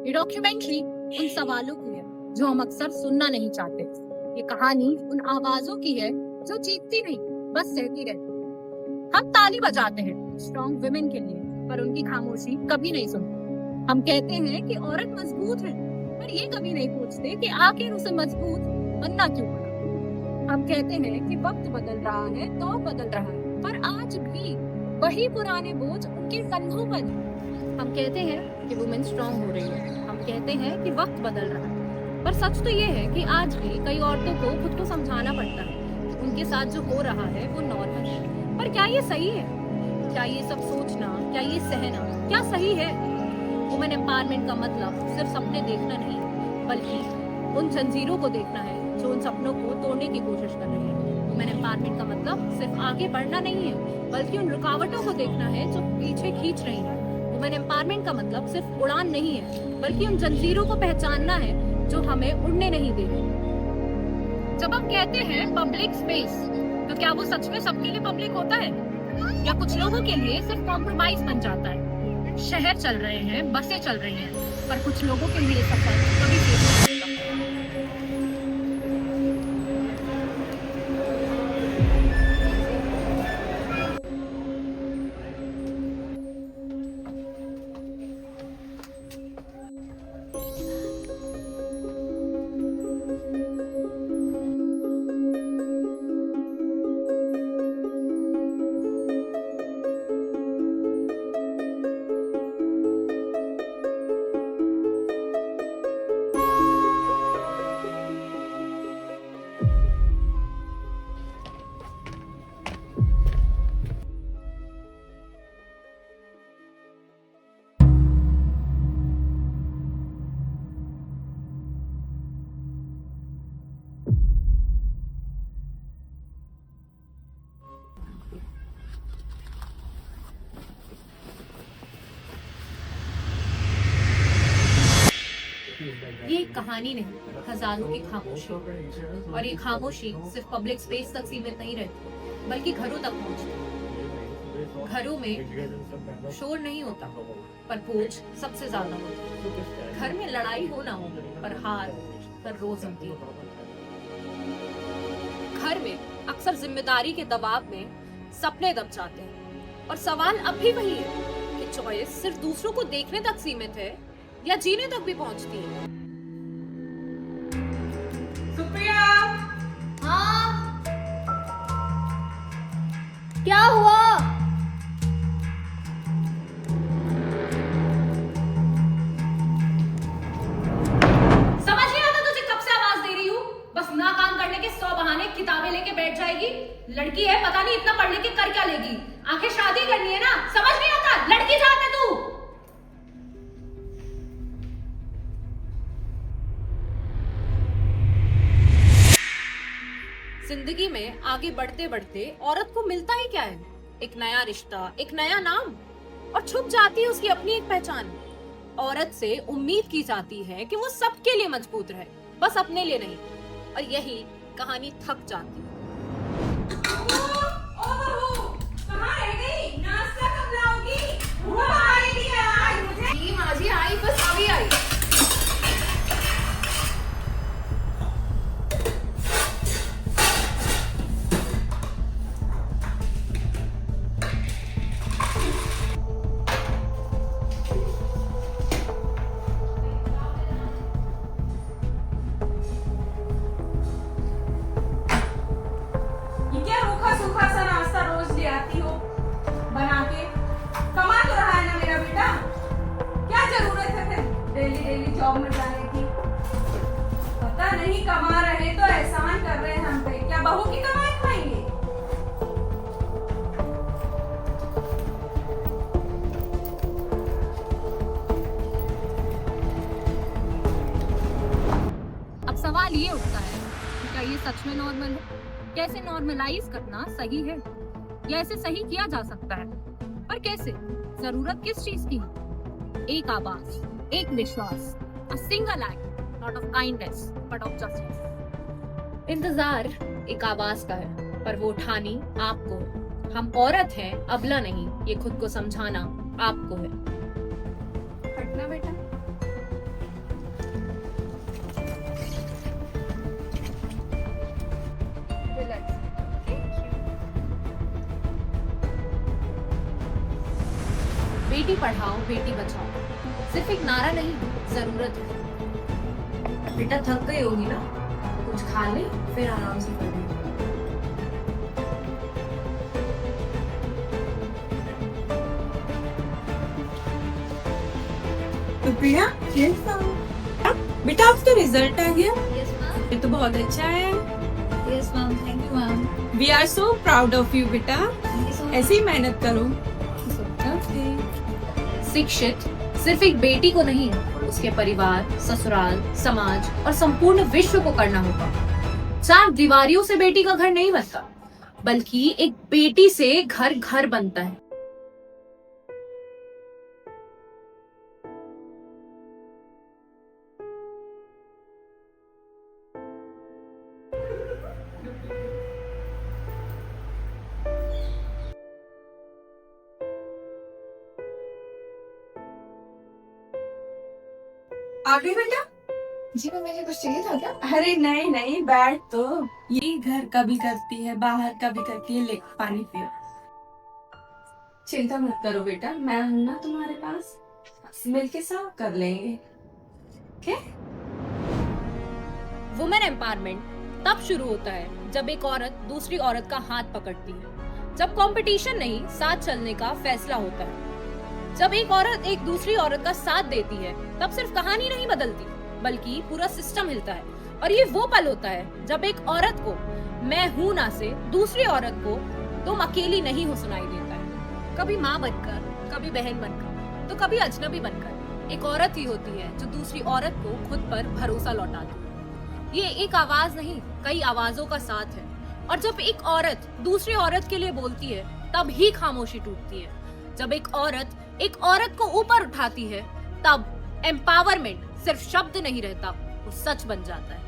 ये डॉक्यूमेंट्री उन सवालों की है जो हम अक्सर सुनना नहीं चाहते। ये कहानी उन आवाजों की है जो चीखती नहीं, बस सहती रहती। हम ताली बजाते हैं स्ट्रॉन्ग वुमेन के लिए, पर उनकी खामोशी कभी नहीं सुनते। हम कहते हैं कि औरत मजबूत है, पर ये कभी नहीं पूछते कि आखिर उसे मजबूत बनना क्यों पड़ा। हम कहते हैं कि वक्त बदल रहा है, दौर बदल रहा है, पर आज भी वही पुराने बोझ उनके कंधों पर है। हम कहते हैं कि वुमेन स्ट्रॉन्ग हो रही है, हम कहते हैं कि वक्त बदल रहा है, पर सच तो ये है कि आज भी कई औरतों को खुद को समझाना पड़ता है कि उनके साथ जो हो रहा है वो नॉर्मल है। पर क्या ये सही है? क्या ये सब सोचना, क्या ये सहना, क्या सही है? वुमेन एम्पावरमेंट का मतलब सिर्फ सपने देखना नहीं, बल्कि उन जंजीरों को देखना है जो उन सपनों को तोड़ने की कोशिश कर रही है। वुमेन एम्पावरमेंट का मतलब सिर्फ आगे बढ़ना नहीं है, बल्कि उन रुकावटों को देखना है जो पीछे खींच रही है। वुमेन एम्पावरमेंट का मतलब सिर्फ उड़ान नहीं है, बल्कि उन जंजीरों को पहचानना है जो हमें उड़ने नहीं दे रही। जब हम कहते हैं पब्लिक स्पेस, तो क्या वो सच में सबके लिए पब्लिक होता है, या कुछ लोगों के लिए सिर्फ कॉम्प्रोमाइज बन जाता है? शहर चल रहे हैं, बसें चल रही हैं, पर कुछ लोगों के लिए सफर कभी नहीं होता। ये एक कहानी नहीं, हजारों की खामोशी, और ये खामोशी सिर्फ पब्लिक स्पेस तक सीमित नहीं रहती, बल्कि घरों तक पहुंचती। घरों में शोर नहीं होता, पर बोझ सबसे ज्यादा होता है। घर में लड़ाई हो ना हो, पर हार पर रोज होती है। घर में अक्सर जिम्मेदारी के दबाव में सपने दब जाते हैं, और सवाल अब भी वही है कि चॉइस सिर्फ दूसरों को देखने तक सीमित है या जीने तक भी पहुंचती है। सुप्रिया, हाँ, क्या हुआ? समझ नहीं आता तुझे कब से आवाज दे रही हूँ? बस ना काम करने के 100 बहाने, किताबें लेके बैठ जाएगी। लड़की है, पता नहीं इतना पढ़ लिख के कर क्या लेगी। आखिर शादी करनी है ना? समझ नहीं आता, लड़की चाहते तू। जिंदगी में आगे बढ़ते बढ़ते औरत को मिलता ही क्या है? एक नया रिश्ता, एक नया नाम, और छुप जाती है उसकी अपनी एक पहचान। औरत से उम्मीद की जाती है कि वो सबके लिए मजबूत रहे, बस अपने लिए नहीं, और यही कहानी थक जाती है। कहाँ रह गई? नाश्ता कब लाओगी? भूख आ रही है आज मुझे। जी माँ जी आई, बस अभी आई। ये क्या रूखा सूखा सा नाश्ता रोज ले आती हो बना के? कमा तो रहा है ना मेरा बेटा, क्या जरूरत है फिर डेली डेली जॉब में जाने की? पता नहीं कमा रहे तो एहसान कर रहे हैं हम पे, क्या बहू की कमाई खाएंगे? अब सवाल ये उठता है कि क्या ये सच में नॉर्मल है? कैसे नॉर्मलाइज करना सही है, या इसे सही किया जा सकता है, पर कैसे? जरूरत किस चीज की है? एक आवाज, एक विश्वास, a single act, not of kindness but of justice। इंतजार एक आवाज का है, पर वो उठानी आपको है। हम औरत हैं, अबला नहीं, ये खुद को समझाना आपको है। हटना बेटा, बेटी पढ़ाओ बेटी बचाओ सिर्फ एक नारा नहीं, जरूरत है। बेटा थक गई होगी ना, कुछ खा ले फिर आराम से पढ़े। प्रिया, बेटा आपका रिजल्ट आ गया, यस मैम। ये तो बहुत अच्छा है। Yes ma'am, thank you ma'am. We are so proud of you बेटा, थैंक यू सो मच। ऐसे ही मेहनत करो। शिक्षित सिर्फ एक बेटी को नहीं, उसके परिवार, ससुराल, समाज और संपूर्ण विश्व को करना होगा। चार दीवारियों से बेटी का घर नहीं बनता, बल्कि एक बेटी से घर घर बनता है। आ गई बेटा? जी मैम, मुझे कुछ चाहिए था क्या? अरे नहीं नहीं, बैठ तो। ये घर का भी करती है, बाहर का भी करती है, ले पानी पियो। चिंता मत करो बेटा, मैं हूं ना तुम्हारे पास, मिलके सब कर लेंगे। ठीक? वुमेन एम्पावरमेंट तब शुरू होता है जब एक औरत दूसरी औरत का हाथ पकड़ती है, जब कंपटीशन नहीं साथ चलने का फैसला होता है, जब एक औरत एक दूसरी औरत का साथ देती है, तब सिर्फ कहानी नहीं बदलती बल्कि पूरा सिस्टम हिलता है। और ये वो पल होता है जब एक औरत को मैं हूं ना से दूसरी औरत को तुम अकेली नहीं हो सुनाई देता है। कभी माँ बनकर, कभी बहन बनकर, तो कभी अजनबी बनकर एक औरत ही होती है जो दूसरी औरत को खुद पर भरोसा लौटाती है। ये एक आवाज नहीं, कई आवाजों का साथ है। और जब एक औरत दूसरी औरत के लिए बोलती है, तब ही खामोशी टूटती है। जब एक औरत को ऊपर उठाती है, तब एम्पावरमेंट सिर्फ शब्द नहीं रहता, वो सच बन जाता है।